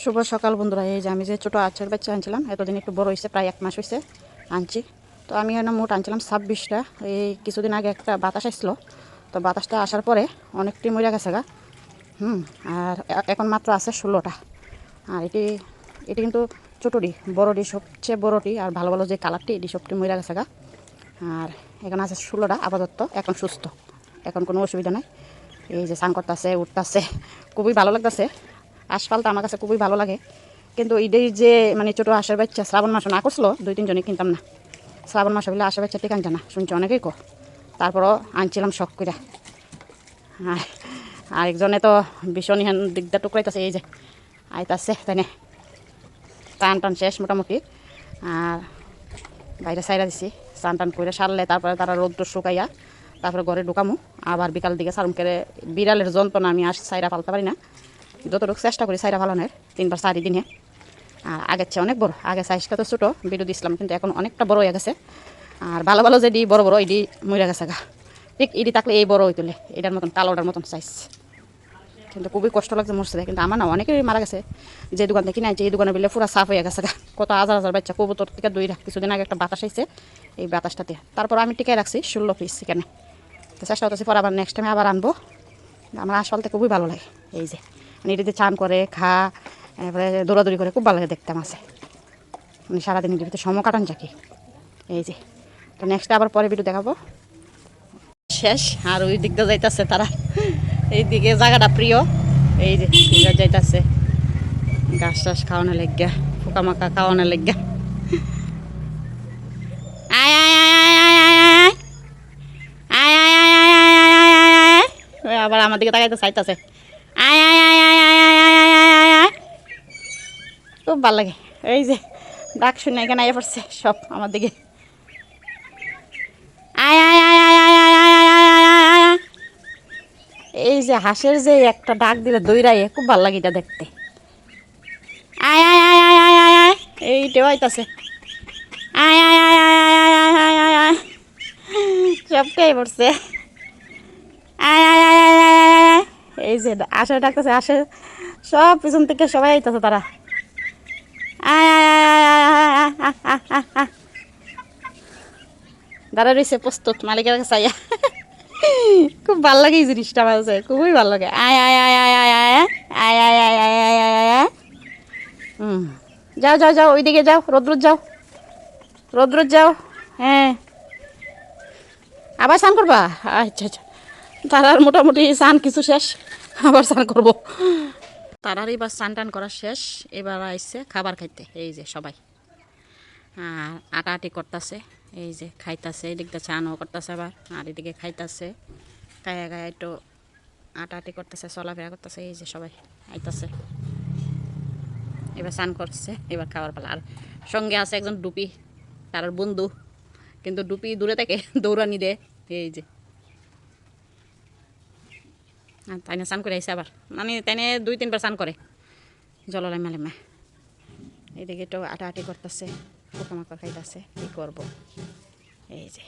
শুভ সকাল বন্ধুরা। এই যে আমি যে ছোটো আচার বাচ্চা আনছিলাম, এতদিন একটু বড় হয়েছে, প্রায় 1 মাস হয়েছে আনছি। তো আমি মোট আনছিলাম 26টা। এই কিছুদিন আগে একটা বাতাস আসলো, তো বাতাসটা আসার পরে অনেকটাই মরে গেছে গা। আর এখন মাত্র আছে 16টা। আর এটি কিন্তু ছোটোটি, বড়টি সবচেয়ে বড়টি, আর ভালো ভালো যে কালারটি, এটি সবটি মরে গেছে গা। আর এখন আছে 16টা আপাতত, এখন সুস্থ, এখন কোনো অসুবিধা নাই। এই যে স্নান করতেছে, উঠতেছে, খুবই ভালো লাগতেছে। আশফালটা আমার কাছে খুবই ভালো লাগে, কিন্তু ঈদের যে মানে ছোটো আশের বাচ্চা শ্রাবণ মাসে না করছিল, 2-3 জনে কিনতাম না। শ্রাবণ মাসে বলে আশের বাচ্চা ঠিক আনছে না, শুনছি অনেকেই কো। তারপরও আনছিলাম শখ করে। আর আরেকজনে তো ভীষণ ইহান দিকটা টুকরাইতেছে, এই যে আইতাছে, তাই না? টান টান শেষ মোটামুটি। আর বাইরে সাইরা দিছি, স্নান টান করে সারলে তারপরে তারা রোদ্র শুকাইয়া তারপরে ঘরে ঢুকামু। আবার বিকাল দিকে সারুম করে। বিড়ালের যন্ত্রণা আমি সাইরা ফালতে পারি না, যতটুকু চেষ্টা করি সাইরা ফালানোর 3-4 দিনে। আর আগের চেয়ে অনেক বড়, আগে সাইজটা তো ছোটো ভিডিও দিয়েছিলাম, কিন্তু এখন অনেকটা বড় হয়ে গেছে। আর ভালো ভালো যেটি বড় বড় এটি মরে গেছে গা। ঠিক এটি থাকলে এই বড় হইতুলে, এটার মতন কালোটার মতন সাইজ। কিন্তু খুবই কষ্ট লাগছে মরছে, কিন্তু আমার না অনেকেরই মারা গেছে। যে দোকান থেকে কিনে এই দোকানে বিলে পুরো সাফ হয়ে গেছে গা। কত হাজার হাজার বাচ্চা কবুতর থেকে দইরা। কিছুদিন আগে একটা বাতাস আইছে, এই বাতাসটাতে তারপর আমি টিকে রাখছি 16 পিস চিকেনে। তো চেষ্টা করতেছি পরে আবার নেক্সট টাইমে আবার আনবো। আমার আসফালতে খুবই ভালো লাগে। এই যে মানে এটিতে চান করে খা, এরপরে দৌড়াদৌড়ি করে, খুব ভালো লাগে দেখতাম আছে। মানে সারাদিন এটির ভিতরে সময় কাটান যাকে। এই যে তো নেক্সট আবার পরে ভিডিও দেখাবো। শেষ। আর ওই দিকটা যাইতেছে তারা, এই দিকে জায়গাটা প্রিয়। এই যে যাইতেছে ঘাস টাস খাওয়ানো লেগা, পোকামাকা খাওয়ানো লেগা। আয় আয় আয় আয় আয় আয় আয় আয় আয় আয় আয় আয় আয় আয় আয়। আবার আমার দিকে তাকাইতে চাইতেছে। আয় আয় আয় আয় আয় আয় আয় আয় আয় আয় আয়। খুব ভালো লাগে। এই যে ডাক শুনে এখানে আইয়া পড়ছে সব আমার দিকে। আয় আয় আয় আয় আয় আয় আয় আয় আয় আয় আয় আয়। এই যে হাঁসের যে একটা ডাক দিলে দৌড়াইয়ে, খুব ভালো লাগে এটা দেখতে। আয় আয় আয় আয় আয় আয় আয়। এইটাও আইতাছে। আয় আয় আয় আয় আয় আয় আয় আয় আয়। সবটাই পড়ছে। আয় আয় আয় আয় আয় আয় আয়। এই যে আসে ডাকতেছে, আসে সব পিছন থেকে সবাই আইতাছে তারা। আয় আয় আয় আয় আয় আয় আয় আয় আয় আয়। দাঁড়া রয়েছে প্রস্তুত মালিকের কাছে আইয়া। খুব ভালো লাগে এই জিনিসটা, আমার কাছে খুবই ভালো লাগে। আয় আয় আয় আয় আয় আয় আয় আয় আয় আয় আয় আয় আয় আয়। যাও যাও যাও, ওইদিকে যাও, রোদ্র যাও, রোদ্র যাও। হ্যাঁ, আবার স্নান করবা? আচ্ছা আচ্ছা। তারার মোটামুটি স্নান কিছু শেষ, আবার স্নান করবো। তারার এবার স্নান টান করা শেষ, এবার আইসে খাবার খাইতে। এই যে সবাই আর আটাআটি করতেছে, এই যে খাইতেছে, এদিকটা চানও করতেছে আবার, আর এদিকে খাইতেছে। গায়ে গায়ে একটু আটাআটি করতেছে, চলাফেরা করতেছে। এই যে সবাই আইতাছে, এবার স্নান করছে, এবার খাবার পালা। আর সঙ্গে আছে একজন ডুপি, তার বন্ধু, কিন্তু ডুপি দূরে থেকে দৌড়ানি দেয়। এই যে তাই না স্নান করে আইসে আবার, মানে তাই 2-3 বার স্নান করে জললাই মেলে। এইদিকে একটু আটাআটি করতেছে, পোকামাকড় খাইতেছে, কী করবো। এই যে